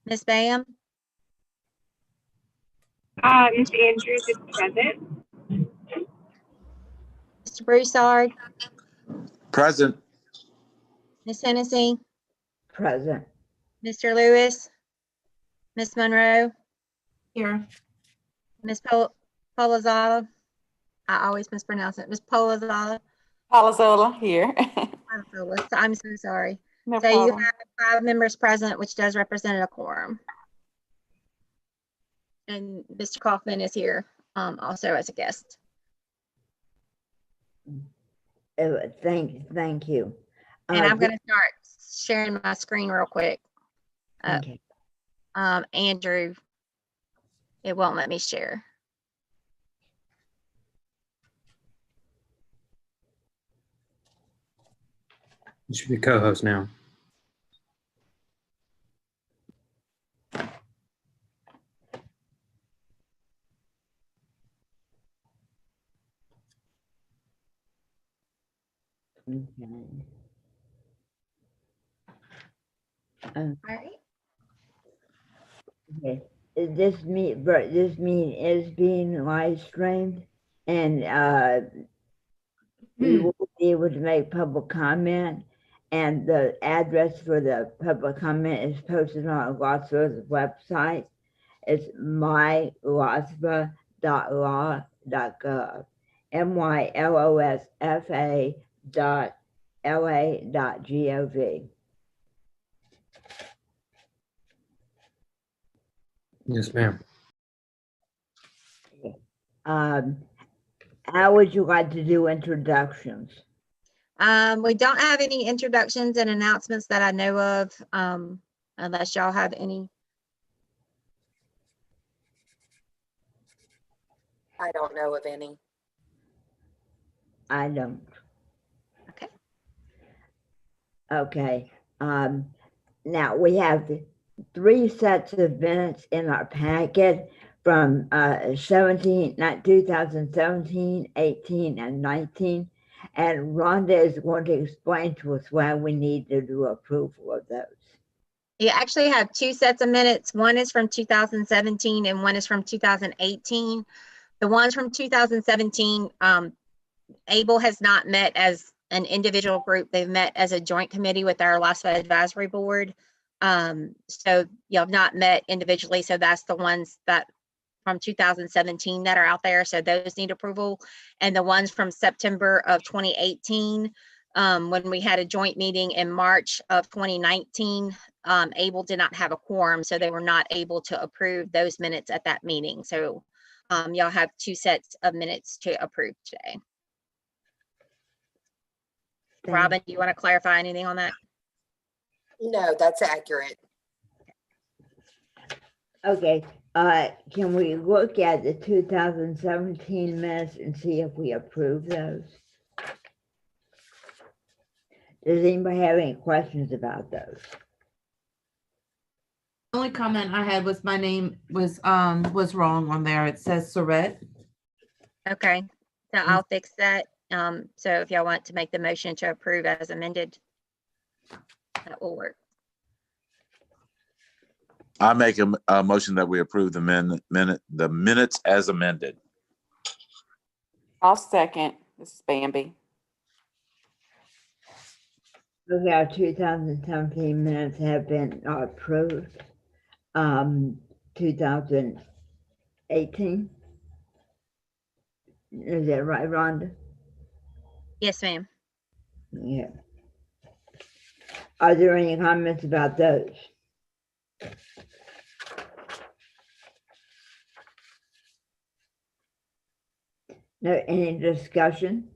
Ms. Bam, Ms. Andrews is present. Mr. Broussard, Present. Ms. Hennessy, Present. Mr. Lewis, Ms. Monroe, Here. Ms. Polazala. I always mispronounce it. Ms. Polazala. Palazola here. I'm so sorry. No So you problem. have 5 members present, which does represent a quorum. And Mr. Kaufman is here also as a guest. Thank you. And I'm going to start sharing my screen real quick. Okay. Andrew, it won't let me share. You should be co-host now. Okay. All right. Okay. This meeting is being live streamed, and you will be able to make public comment. And the address for the public comment is posted on LOSFA's website. It's mylosfa.law.gov, mylosfa.la.gov. Yes, ma'am. How would you like to do introductions? We don't have any introductions and announcements that I know of, unless y'all have any. I don't know of any. I don't. Okay. Okay. Now we have 3 sets of minutes in our packet from 2017, 18, and 19. And Rhonda is going to explain to us why we need to do approval of those. You actually have 2 sets of minutes. One is from 2017 and one is from 2018. The ones from 2017, ABLE has not met as an individual group. They've met as a joint committee with our LOSFA advisory board. So you have not met individually. So that's the ones that from 2017 that are out there. So those need approval. And the ones from September of 2018, when we had a joint meeting in March of 2019, ABLE did not have a quorum, so they were not able to approve those minutes at that meeting. So y'all have 2 sets of minutes to approve today. Robin, do you want to clarify anything on that? No, that's accurate. Okay. Can we look at the 2017 minutes and see if we approve those? Does anybody have any questions about those? The only comment I had was my name was wrong on there. It says Surratt. Okay, so I'll fix that. So if y'all want to make the motion to approve as amended, that will work. I make a motion that we approve the minutes as amended. I'll second. This is Bambi. Okay, our 2017 minutes have been approved. 2018. Is that right, Rhonda? Yes, ma'am. Yeah. Are there any comments about those? No, any discussion?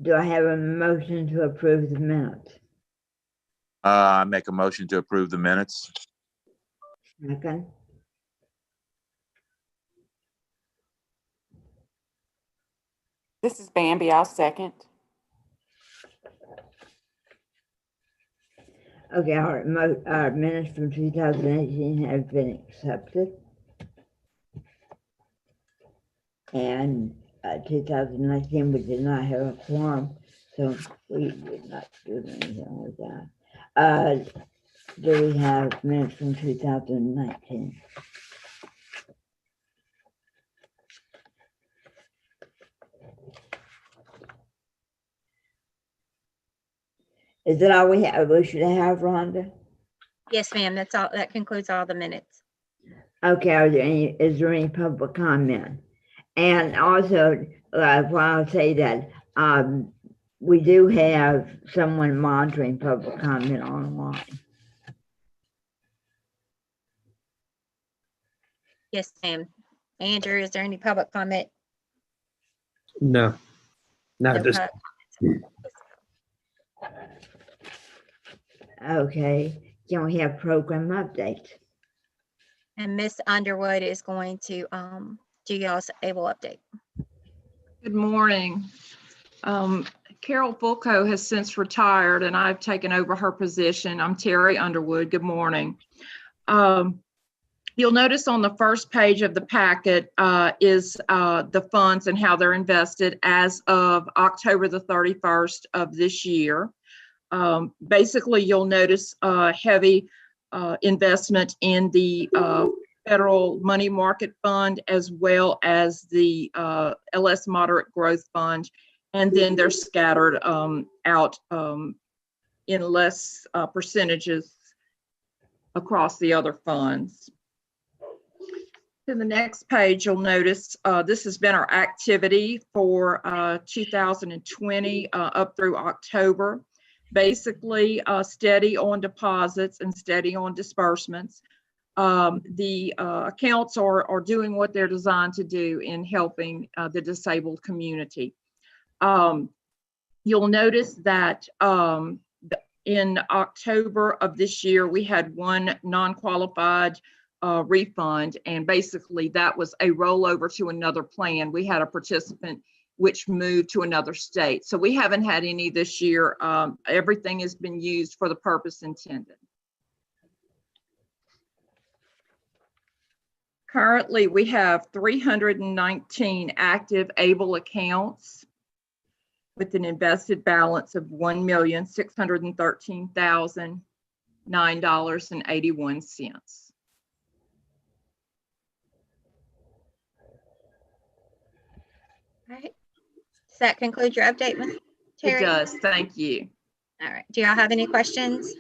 Do I have a motion to approve the minutes? I make a motion to approve the minutes. Second. This is Bambi. I'll second. Okay, our minutes from 2018 have been accepted. And 2019, we did not have a quorum, so we did not do anything with that. Do we have minutes from 2019? Is that all we should have, Rhonda? Yes, ma'am, that's all, that concludes all the minutes. Okay, is there any public comment? And also, well, I'll say that we do have someone monitoring public comment online. Yes, ma'am. Andrew, is there any public comment? No. No Not this. pub- Okay, can we have program updates? And Miss Underwood is going to do y'all's able update. Good morning. Carol Fulco has since retired and I've taken over her position. I'm Terry Underwood. Good morning. You'll notice on the first page of the packet is the funds and how they're invested as of October the 31st of this year. Basically, you'll notice heavy investment in the federal money market fund as well as the LS Moderate Growth Fund. And then they're scattered out in less percentages across the other funds. To the next page, you'll notice this has been our activity for 2020 up through October. Basically, steady on deposits and steady on disbursements. The accounts are doing what they're designed to do in helping the disabled community. You'll notice that in October of this year, we had one non-qualified refund, and basically that was a rollover to another plan. We had a participant which moved to another state. So we haven't had any this year. Everything has been used for the purpose intended. Currently, we have 319 active ABLE accounts with an invested balance of $1,613,009.81. All right. Does that conclude your update, Ms. Terry? It does. Thank you. All right. Do y'all have any questions?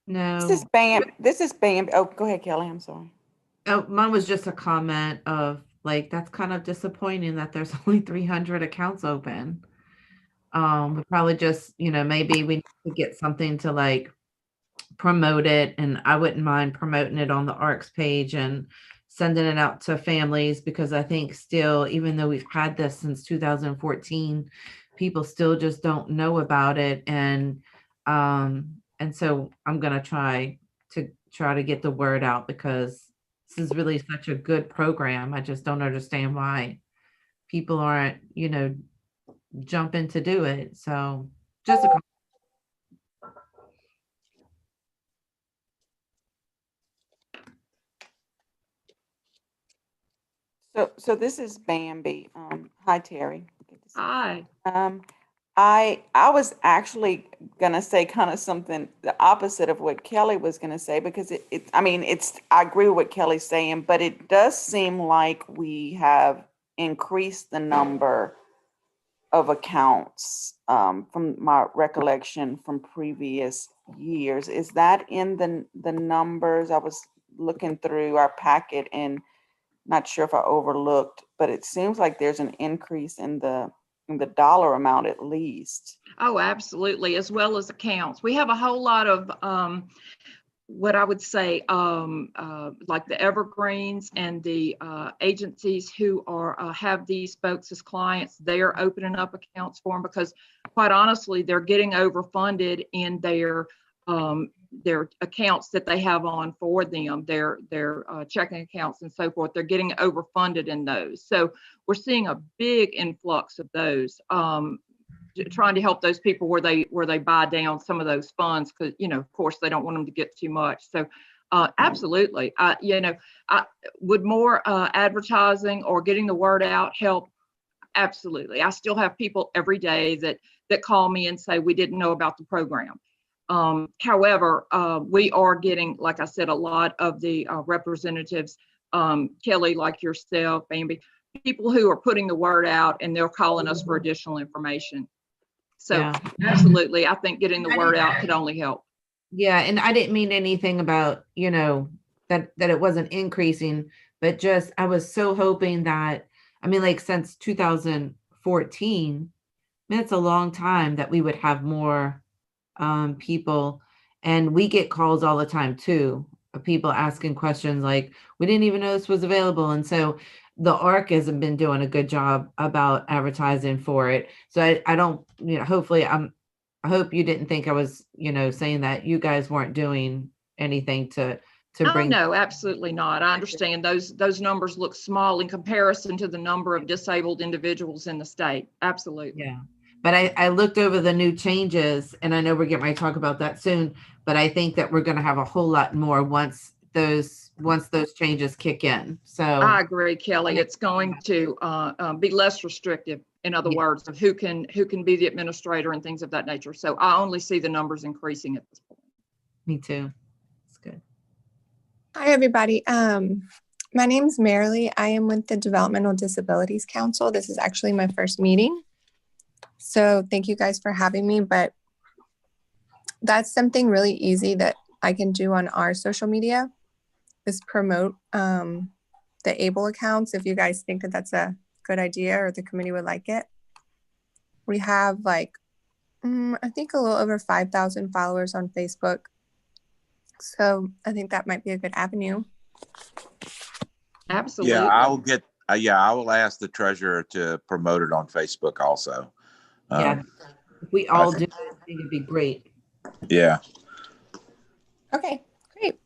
No. This is Bam. Oh, go ahead, Kelly. I'm sorry. Oh, mine was just a comment of like, that's kind of disappointing that there's only 300 accounts open. We probably just, maybe we need to get something to like promote it, and I wouldn't mind promoting it on the ARCS page and sending it out to families, because I think still, even though we've had this since 2014, people still just don't know about it. And so I'm going to try to get the word out, because this is really such a good program. I just don't understand why people aren't, jumping to do it. So just a So this is Bambi. Hi, Terry. Good to see you. Hi. I was actually gonna say kind of something the opposite of what Kelly was gonna say, because I agree with what Kelly's saying, but it does seem like we have increased the number of accounts from my recollection from previous years. Is that in the numbers? I was looking through our packet and not sure if I overlooked, but it seems like there's an increase in the dollar amount at least. Oh, absolutely, as well as accounts. We have a whole lot of what I would say like the evergreens and the agencies who have these folks as clients. They are opening up accounts for them because, quite honestly, they're getting overfunded in their accounts that they have on for them, their checking accounts and so forth. They're getting overfunded in those. So we're seeing a big influx of those, trying to help those people where they buy down some of those funds, because, of course, they don't want them to get too much. So absolutely, would more advertising or getting the word out help? absolutely. I still have people every day that call me and say, we didn't know about the program. However, we are getting, like I said, a lot of the representatives, Kelly, like yourself, Bambi, people who are putting the word out, and they're calling us for additional information. So Yeah. absolutely, I think getting the word out could only help. Yeah, and I didn't mean anything about, that it wasn't increasing, but just I was so hoping that, I mean, like since 2014, I mean, it's a long time that we would have more people, and we get calls all the time too, of people asking questions like, we didn't even know this was available. And so the ARC hasn't been doing a good job about advertising for it. So I don't, hopefully I hope you didn't think I was, saying that you guys weren't doing anything to bring. No, absolutely not. I understand those numbers look small in comparison to the number of disabled individuals in the state. Absolutely. Yeah. But I looked over the new changes, and I know we're getting ready to talk about that soon, but I think that we're going to have a whole lot more once those changes kick in. So I agree, Kelly. It's going to be less restrictive, in other words, of who can be the administrator and things of that nature. So I only see the numbers increasing at this point. Me too. That's good. Hi, everybody. My name's Marilee. I am with the Developmental Disabilities Council. This is actually my first meeting. So thank you guys for having me, but that's something really easy that I can do on our social media is promote the ABLE accounts if you guys think that that's a good idea or the committee would like it. We have I think a little over 5,000 followers on Facebook. So I think that might be a good avenue. Absolutely. Yeah, I will ask the treasurer to promote it on Facebook also. Yeah, if we all do, I think it'd be great. Yeah. Okay, great.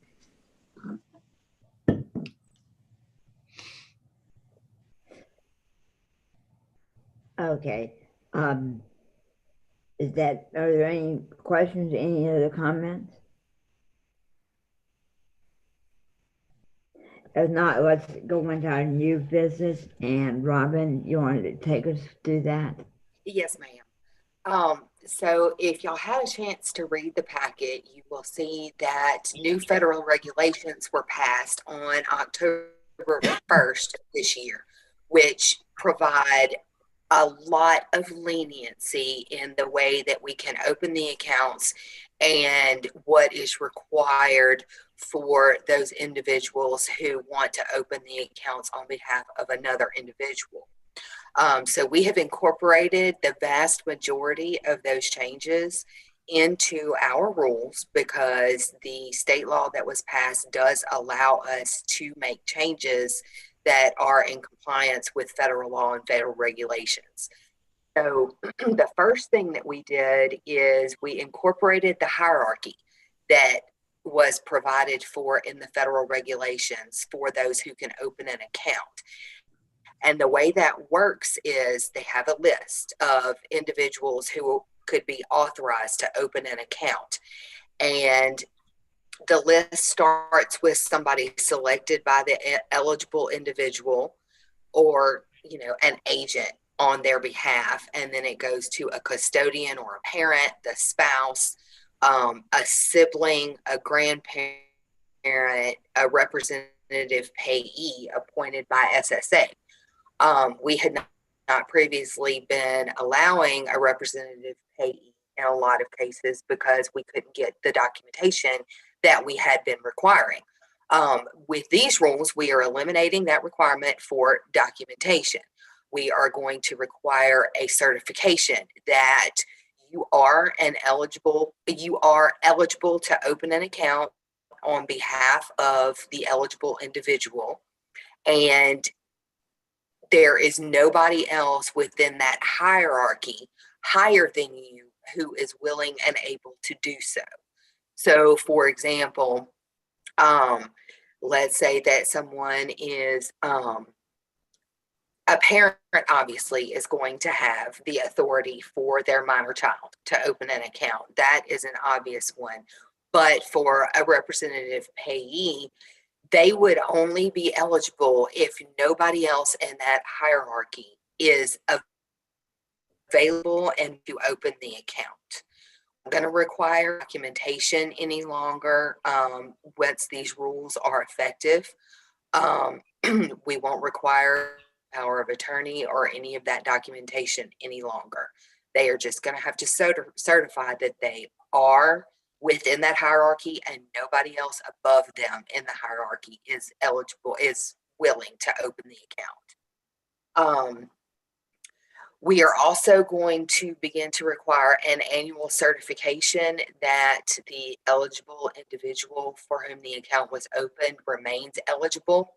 Okay. Are there any questions, any other comments? If not, let's go into our new business. And Robin, you wanted to take us through that? Yes, ma'am. So if y'all had a chance to read the packet, you will see that new federal regulations were passed on October 1st this year, which provide a lot of leniency in the way that we can open the accounts and what is required for those individuals who want to open the accounts on behalf of another individual. So we have incorporated the vast majority of those changes into our rules because the state law that was passed does allow us to make changes that are in compliance with federal law and federal regulations. So the first thing that we did is we incorporated the hierarchy that was provided for in the federal regulations for those who can open an account. And the way that works is they have a list of individuals who could be authorized to open an account. And the list starts with somebody selected by the eligible individual or, an agent on their behalf. And then it goes to a custodian or a parent, the spouse, a sibling, a grandparent, a representative payee appointed by SSA. We had not previously been allowing a representative payee in a lot of cases because we couldn't get the documentation that we had been requiring. With these rules, we are eliminating that requirement for documentation. We are going to require a certification that you are eligible to open an account on behalf of the eligible individual. And there is nobody else within that hierarchy higher than you who is willing and able to do so. So, for example, let's say that someone is a parent, obviously, is going to have the authority for their minor child to open an account. That is an obvious one. But for a representative payee, they would only be eligible if nobody else in that hierarchy is available and to open the account. I'm going to require documentation any longer once these rules are effective. We won't require power of attorney or any of that documentation any longer. They are just going to have to certify that they are within that hierarchy and nobody else above them in the hierarchy is eligible, is willing to open the account. We are also going to begin to require an annual certification that the eligible individual for whom the account was opened remains eligible.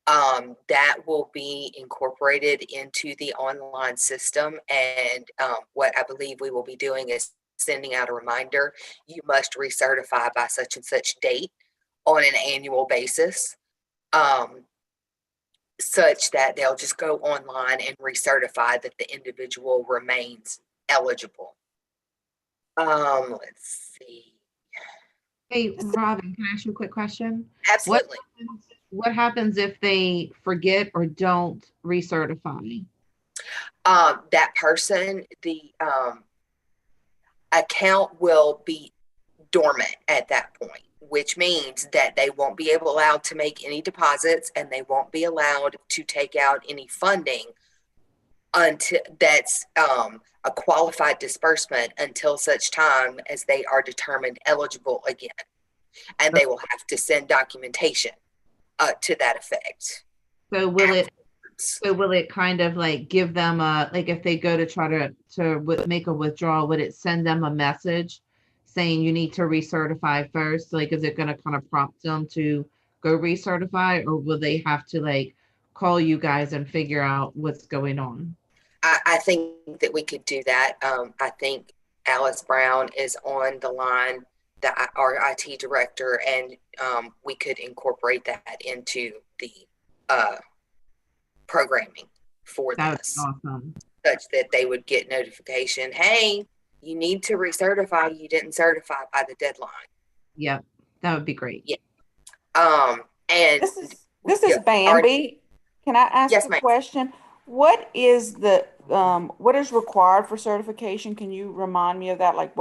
That will be incorporated into the online system. And what I believe we will be doing is sending out a reminder. You must recertify by such and such date on an annual basis. Such that they'll just go online and recertify that the individual remains eligible. Let's see. Hey, Robin, can I ask you a quick question? Absolutely. What happens if they forget or don't recertify? That person, the account will be dormant at that point, which means that they won't be allowed to make any deposits and they won't be allowed to take out any funding until that's a qualified disbursement until such time as they are determined eligible again. And they will have to send documentation to that effect. So will it kind of like give them a, like if they go to try to make a withdrawal, would it send them a message saying you need to recertify first? Like, is it going to kind of prompt them to go recertify, or will they have to like call you guys and figure out what's going on? I think that we could do that. I think Alice Brown is on the line, our IT director, and we could incorporate that into the programming for That's this, awesome. such that they would get notification, hey, you need to recertify, you didn't certify by the deadline. Yep, that would be great. Yeah. And this is Bambi. Can I ask yes, a ma'am. question? What is the what is required for certification? Can you remind me of that? Like,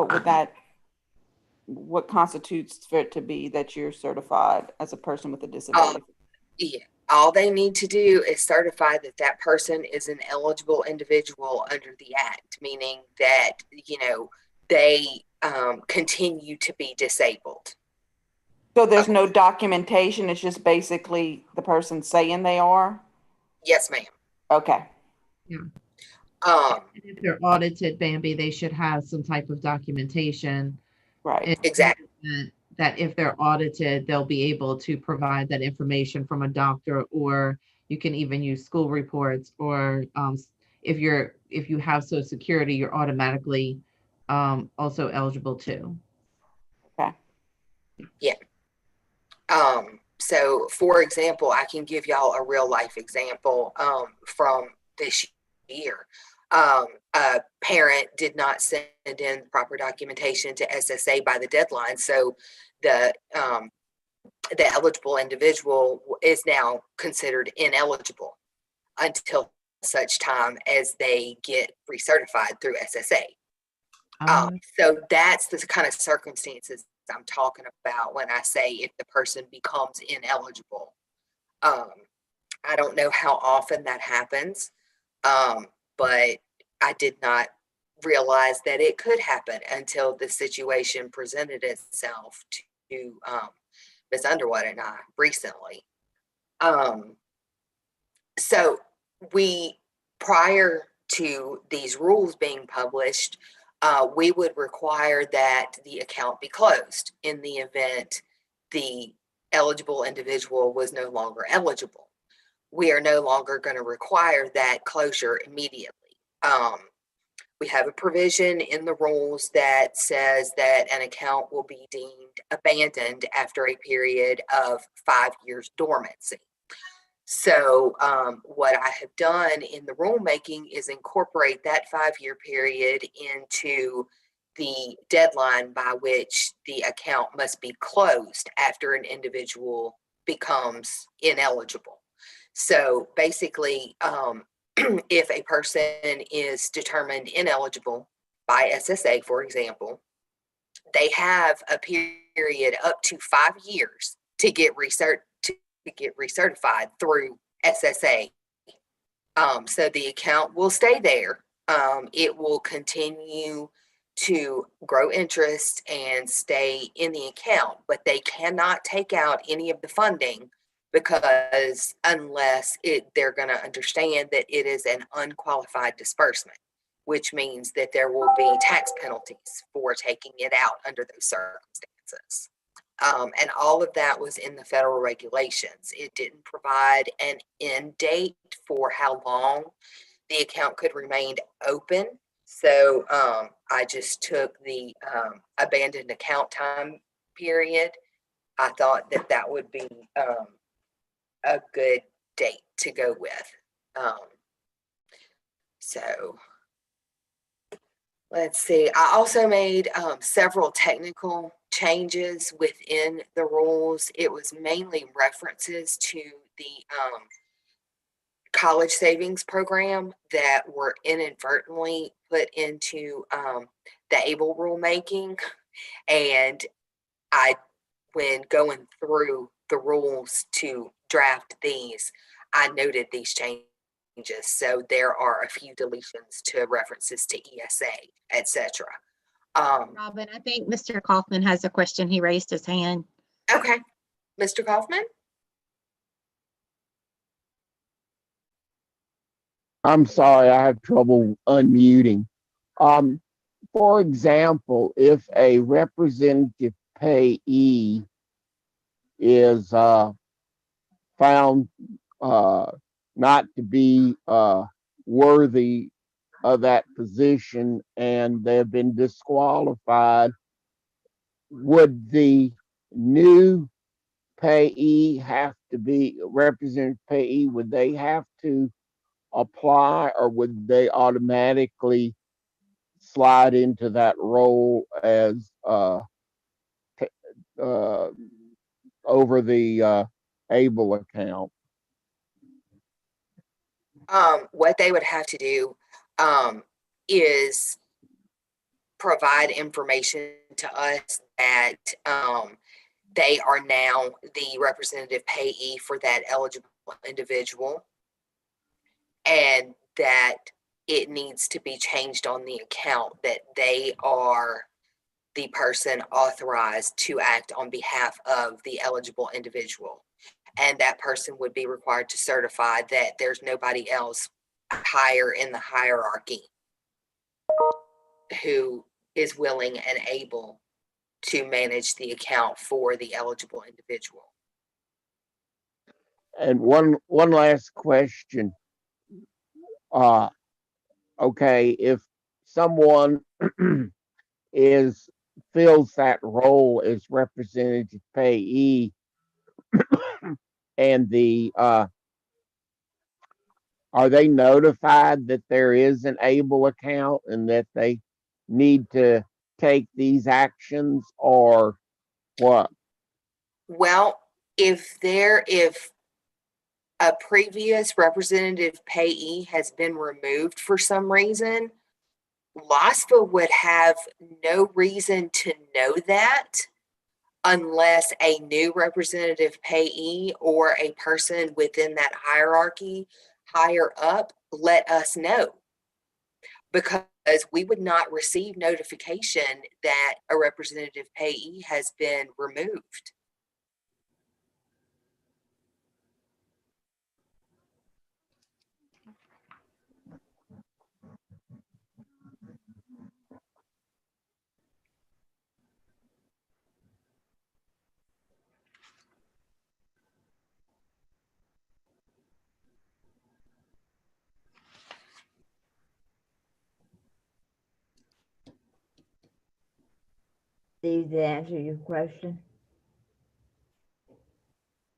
what constitutes for it to be that you're certified as a person with a disability? Yeah. All they need to do is certify that that person is an eligible individual under the act, meaning that, you know, they continue to be disabled. So there's no documentation. It's just basically the person saying they are? Yes, ma'am. Okay. Yeah. And if they're audited, Bambi, they should have some type of documentation. Right. Exactly. That if they're audited, they'll be able to provide that information from a doctor, or you can even use school reports, or if you have Social Security, you're automatically also eligible too. Okay. Yeah. So for example, I can give y'all a real life example from this year. A parent did not send in proper documentation to SSA by the deadline, so the eligible individual is now considered ineligible until such time as they get recertified through SSA. So that's the kind of circumstances I'm talking about when I say if the person becomes ineligible. I don't know how often that happens, but I did not realize that it could happen until the situation presented itself to Ms. Underwood and I recently. So prior to these rules being published, we would require that the account be closed in the event the eligible individual was no longer eligible. We are no longer going to require that closure immediately. We have a provision in the rules that says that an account will be deemed abandoned after a period of 5 years dormancy. So what I have done in the rulemaking is incorporate that 5-year period into the deadline by which the account must be closed after an individual becomes ineligible. So basically, if a person is determined ineligible by SSA, for example, they have a period up to 5 years to get recertified through SSA. So the account will stay there. It will continue to grow interest and stay in the account, but they cannot take out any of the funding because unless they're going to understand that it is an unqualified disbursement, which means that there will be tax penalties for taking it out under those circumstances. And all of that was in the federal regulations. It didn't provide an end date for how long the account could remain open. So I just took the abandoned account time period. I thought that that would be a good date to go with. So let's see. I also made several technical changes within the rules. It was mainly references to the college savings program that were inadvertently put into the ABLE rulemaking. And when going through the rules to draft these, I noted these changes. So there are a few deletions to references to ESA, etc. Robin, I think Mr. Kaufman has a question. He raised his hand. Okay, Mr. Kaufman? I'm sorry, I have trouble unmuting. For example, if a representative payee is found not to be worthy of that position and they've been disqualified, would the new payee have to be representative payee? Would they have to apply, or would they automatically slide into that role as over the ABLE account? What they would have to do is provide information to us that they are now the representative payee for that eligible individual, and that it needs to be changed on the account that they are the person authorized to act on behalf of the eligible individual. And that person would be required to certify that there's nobody else higher in the hierarchy who is willing and able to manage the account for the eligible individual. And one last question. Okay, if someone fills that role as representative payee, and are they notified that there is an ABLE account and that they need to take these actions, or what? Well, if a previous representative payee has been removed for some reason, LOSFA would have no reason to know that unless a new representative payee or a person within that hierarchy higher up let us know, because we would not receive notification that a representative payee has been removed. Steve, did that answer your question?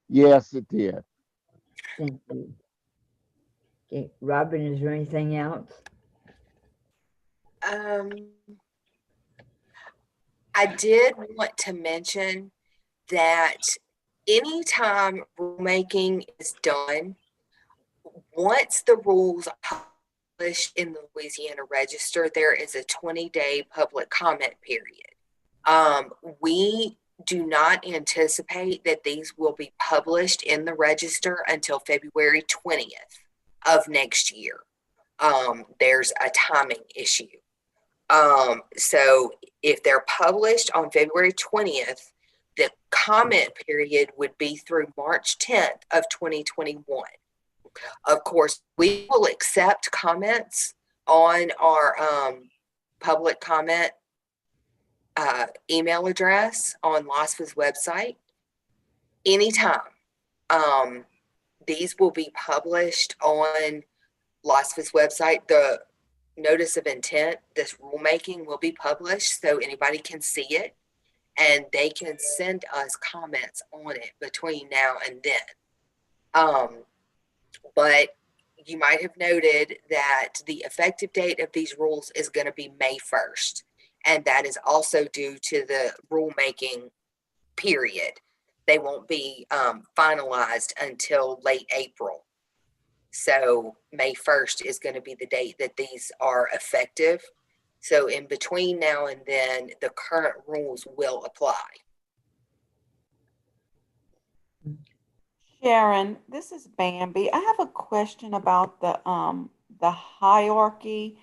Yes, it did. Thank you. Okay, Robin, is there anything else? I did want to mention that anytime rulemaking is done, Once the rules are published in the Louisiana Register, there is a 20-day public comment period. We do not anticipate that these will be published in the Register until February 20th of next year. There's a timing issue. So if they're published on February 20th, the comment period would be through March 10th of 2021. Of course, we will accept comments on our public comment email address on LOSFA's website anytime. These will be published on LOSFA's website. The notice of intent, this rulemaking, will be published so anybody can see it and they can send us comments on it between now and then. But you might have noted that the effective date of these rules is going to be May 1st. And that is also due to the rulemaking period. They won't be finalized until late April. So May 1st is going to be the date that these are effective. So in between now and then, the current rules will apply. Sharon, this is Bambi. I have a question about the hierarchy.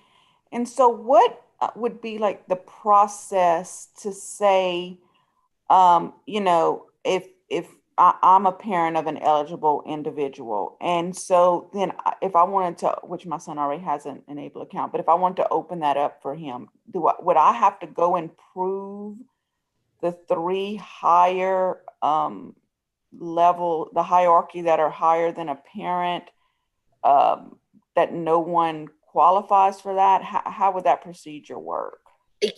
And so what would be like the process to say, you know, if I'm a parent of an eligible individual, and so then if I wanted to, which my son already has an Enable account, but if I want to open that up for him, would I have to go and prove the 3 higher level, the hierarchy that are higher than a parent, that no one qualifies for that? How would that procedure work?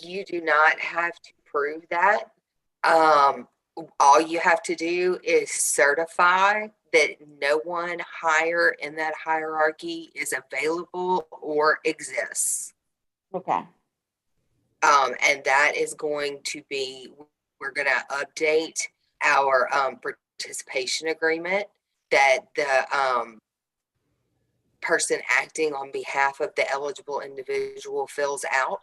You do not have to prove that. All you have to do is certify that no one higher in that hierarchy is available or exists. Okay. And that is going to be, we're going to update our participation agreement that the person acting on behalf of the eligible individual fills out.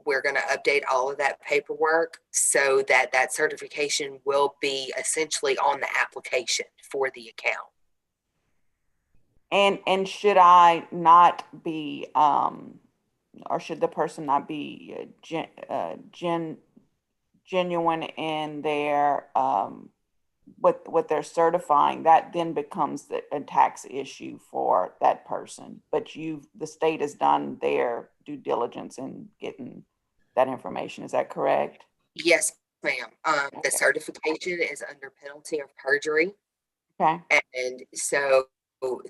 We're going to update all of that paperwork so that that certification will be essentially on the application for the account. And should I not be, or should the person not be genuine in their what they're certifying? That then becomes a tax issue for that person. But the state has done their due diligence in getting that information. Is that correct? Yes, ma'am. The certification is under penalty of perjury. Okay. And so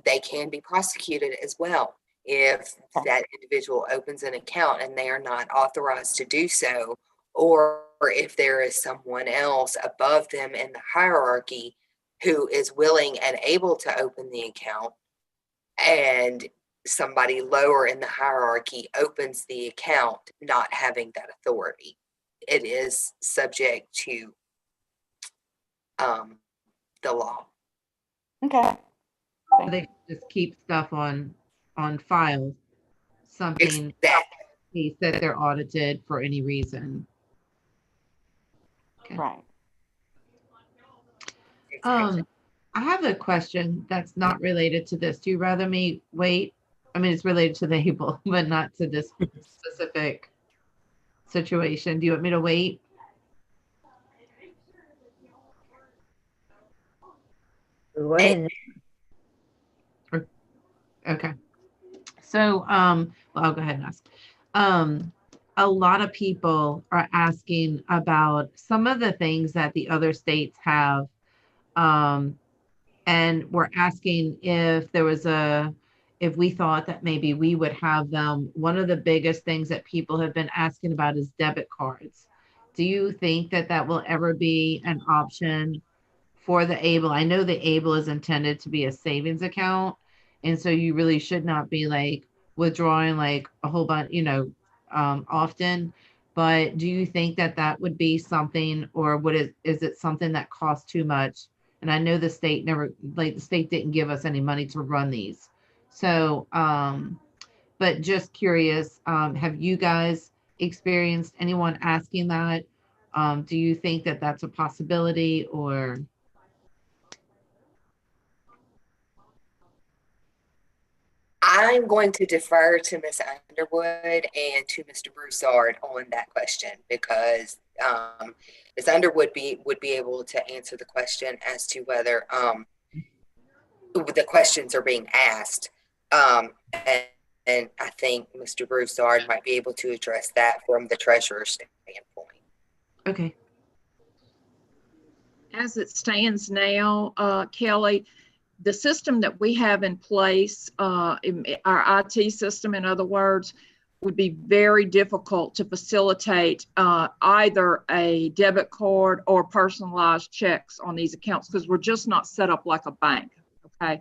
they can be prosecuted as well if that individual opens an account and they are not authorized to do so, or if there is someone else above them in the hierarchy who is willing and able to open the account, and somebody lower in the hierarchy opens the account not having that authority. It is subject to the law. Okay. They just keep stuff on file, something case that they're audited for any reason. Okay. Right. I have a question that's not related to this. Do you rather me wait? I mean, it's related to the Able, but not to this specific situation. Do you want me to wait? Okay. So, well, I'll go ahead and ask. A lot of people are asking about some of the things that the other states have. And we're asking if if we thought that maybe we would have them. One of the biggest things that people have been asking about is debit cards. Do you think that that will ever be an option for the Able? I know the Able is intended to be a savings account. And so you really should not be like withdrawing like a whole bunch, often. But do you think that that would be something, or is it something that costs too much And I know the state never, like the state didn't give us any money to run these. So, but just curious, have you guys experienced anyone asking that? Do you think that that's a possibility or? I'm going to defer to Ms. Underwood and to Mr. Broussard on that question because Ms. Underwood would be able to answer the question as to whether the questions are being asked. And I think Mr. Broussard might be able to address that from the treasurer's standpoint. Okay. As it stands now, Kelly, the system that we have in place, our IT system, in other words, would be very difficult to facilitate either a debit card or personalized checks on these accounts because we're just not set up like a bank. Okay.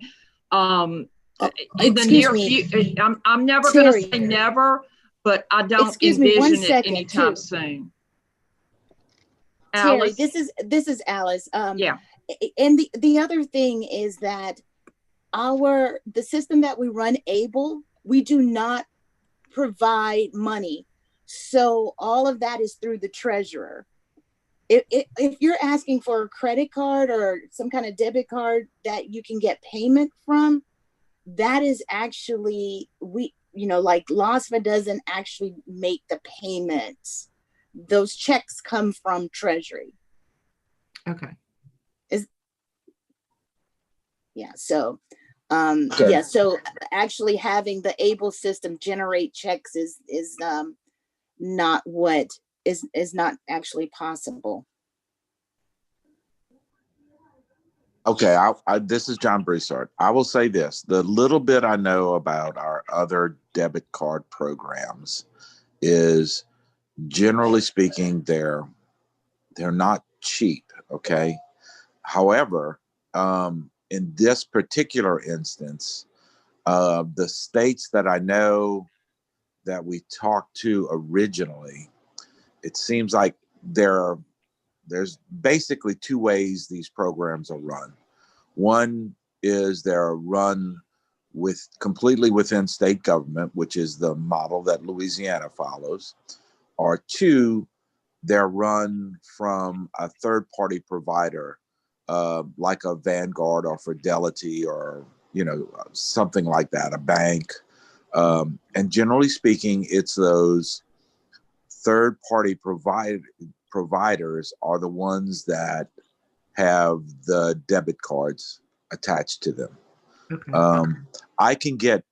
In the near future, I'm never going to say never, but I don't envision it anytime soon. Terry, Alice? this is Alice. Yeah. And the other thing is that the system that we run, Able, we do not provide money. So all of that is through the treasurer. If you're asking for a credit card or some kind of debit card that you can get payment from, that is actually, like LOSFA doesn't actually make the payments. Those checks come from Treasury. Okay. So actually having the Able system generate checks is not actually possible. Okay, this is John Broussard. I will say this, the little bit I know about our other debit card programs is, generally speaking, they're not cheap, okay? However, in this particular instance, the states that I know that we talked to originally, it seems like there's basically two ways these programs are run. One is they're run completely within state government, which is the model that Louisiana follows, or two, they're run from a third-party provider, like a Vanguard or Fidelity or something like that, a bank. And generally speaking, it's those third-party providers are the ones that have the debit cards attached to them. Okay. I can get,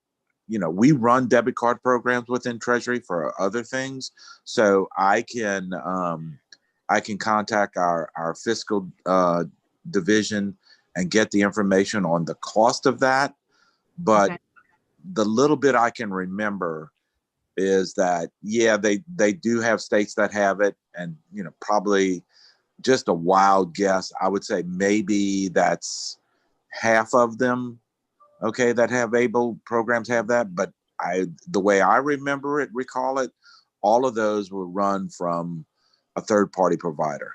we run debit card programs within Treasury for other things, so I can contact our fiscal division and get the information on the cost of that. But Okay. the little bit I can remember is that, yeah, they do have states that have it, and probably just a wild guess, I would say maybe that's half of them, okay, that have Able programs have that. But the way I recall it, all of those were run from a third-party provider.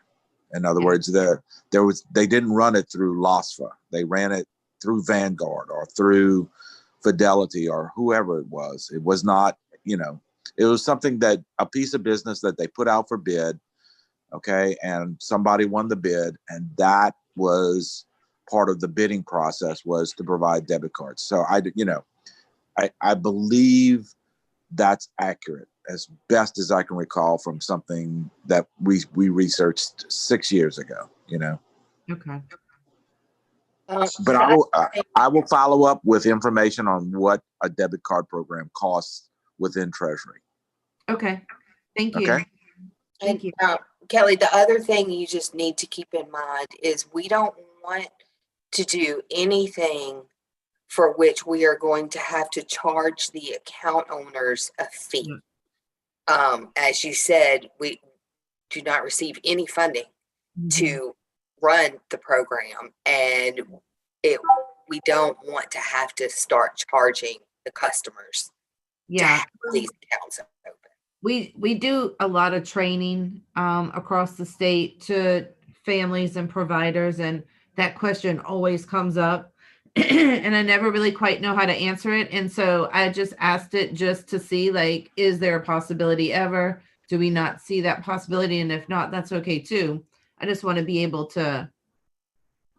In other words, they didn't run it through LOSFA. They ran it through Vanguard or through Fidelity or whoever it was. It was not, it was something that, a piece of business that they put out for bid, okay, and somebody won the bid, and that was part of the bidding process, was to provide debit cards. So I believe that's accurate, as best as I can recall from something that we researched 6 years ago. Okay. But I will follow up with information on what a debit card program costs within Treasury. Okay. Thank you. Okay. Thank you. Kelly, the other thing you just need to keep in mind is we don't want to do anything for which we are going to have to charge the account owners a fee. As you said, we do not receive any funding to run the program, and we don't want to have to start charging the customers to have these accounts open. We do a lot of training across the state to families and providers, and that question always comes up and I never really quite know how to answer it. And so I just asked it just to see, like, is there a possibility ever? Do we not see that possibility? And if not, that's okay too. I just want to be able to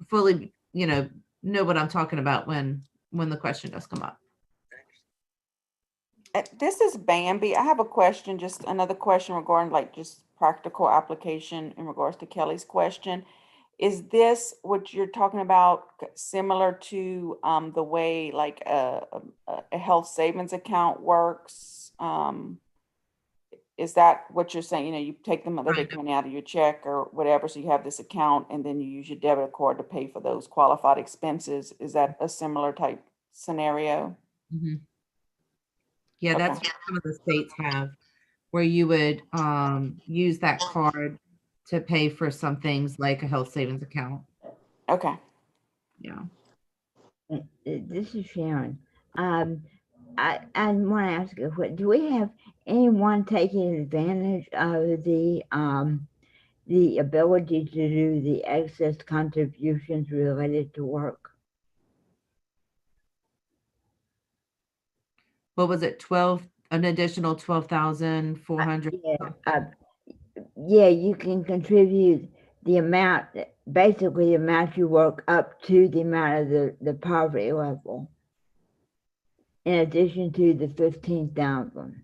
fully, know what I'm talking about when the question does come up. This is Bambi. I have a question, just another question regarding like just practical application in regards to Kelly's question. Is this what you're talking about similar to the way like a health savings account works? Is that what you're saying? You take the money out of your check or whatever, so you have this account and then you use your debit card to pay for those qualified expenses. Is that a similar type scenario? Mm-hmm. Yeah, that's Okay. what some of the states have, where you would use that card to pay for some things like a health savings account. Okay. Yeah. This is Sharon. I want to ask you, do we have anyone taking advantage of the ability to do the excess contributions related to work? What was it? An additional 12,400. Yeah, you can contribute the amount, basically the amount you work up to the amount of the poverty level, in addition to the 15,000.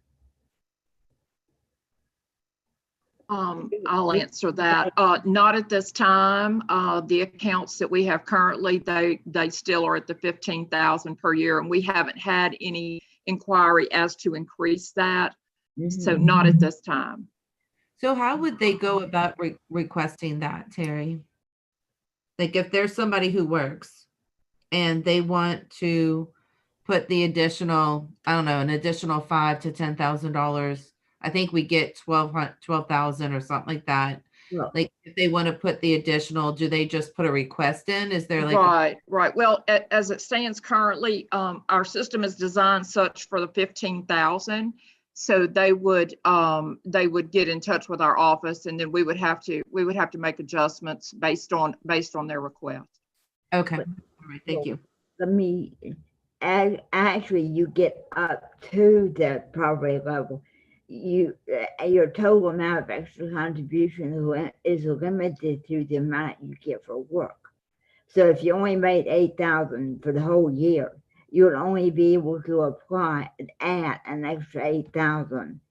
I'll answer that. Not at this time. The accounts that we have currently, they still are at the 15,000 per year, and we haven't had any inquiry as to increase that. So not at this time. So how would they go about requesting that, Terry? Like if there's somebody who works and they want to put the additional, I don't know, an additional $5,000 to $10,000. I think we get 12,000 or something like that. Yeah. Like if they want to put the additional, do they just put a request in? Is there like right. Well, as it stands currently, our system is designed such for the 15,000. So they would get in touch with our office, and then we would have to make adjustments based on their request. Okay. All right. Thank you. Let me. Actually, you get up to the poverty level. Your total amount of extra contribution is limited to the amount you get for work. So if you only made 8,000 for the whole year, you would only be able to apply at an extra 8,000.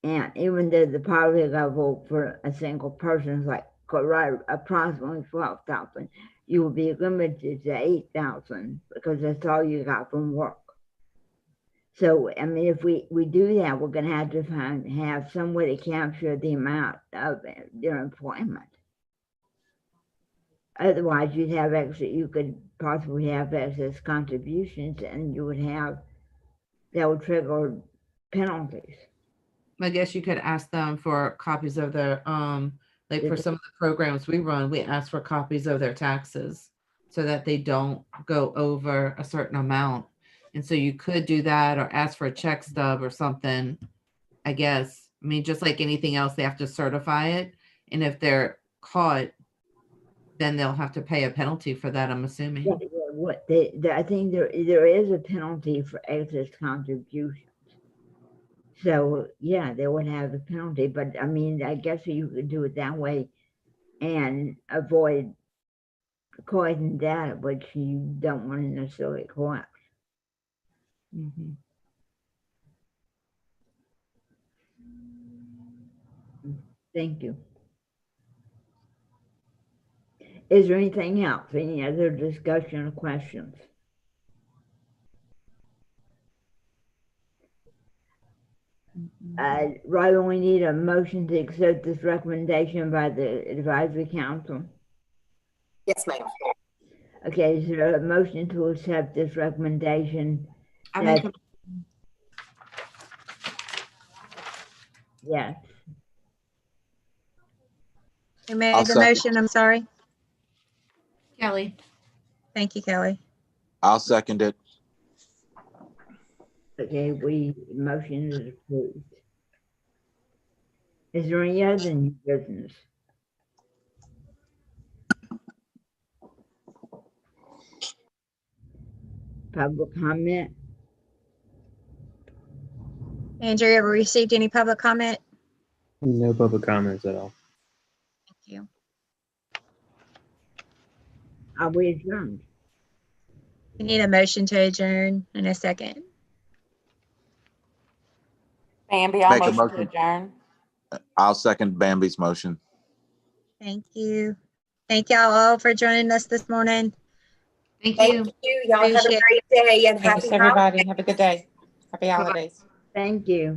And even though the poverty level for a single person is like approximately 12,000, you will be limited to 8,000 because that's all you got from work. So, I mean, if we do that, we're going to have some way to capture the amount of their employment. Otherwise, you could possibly have excess contributions, and that would trigger penalties. I guess you could ask them for copies of their, like for some of the programs we run, we ask for copies of their taxes so that they don't go over a certain amount. And so you could do that or ask for a check stub or something, I guess. I mean, just like anything else, they have to certify it. And if they're caught, then they'll have to pay a penalty for that, I'm assuming. I think there is a penalty for excess contributions. So yeah, they would have a penalty, but I mean, I guess you could do it that way and avoid collecting data, which you don't want to necessarily collect. Mm-hmm. Thank you. Is there anything else? Any other discussion or questions? Right, we need a motion to accept this recommendation by the advisory council. Yes, ma'am. Okay, is there a motion to accept this recommendation? Yes. Who made the motion? I'm sorry. Kelly. Thank you, Kelly. I'll second it. Okay, motion is approved. Is there any other new business? public comment? Andrew, have we received any public comment? No public comments at all. Thank you. Are we adjourned? We need a motion to adjourn in a second. Bambi, I'll Make a motion to motion. adjourn. I'll second Bambi's motion. Thank you. Thank y'all all for joining us this morning. Thank Thank you. you. Y'all have a Appreciate great day and Thanks, happy everybody. holidays. Have a good day. Happy holidays. Thank you.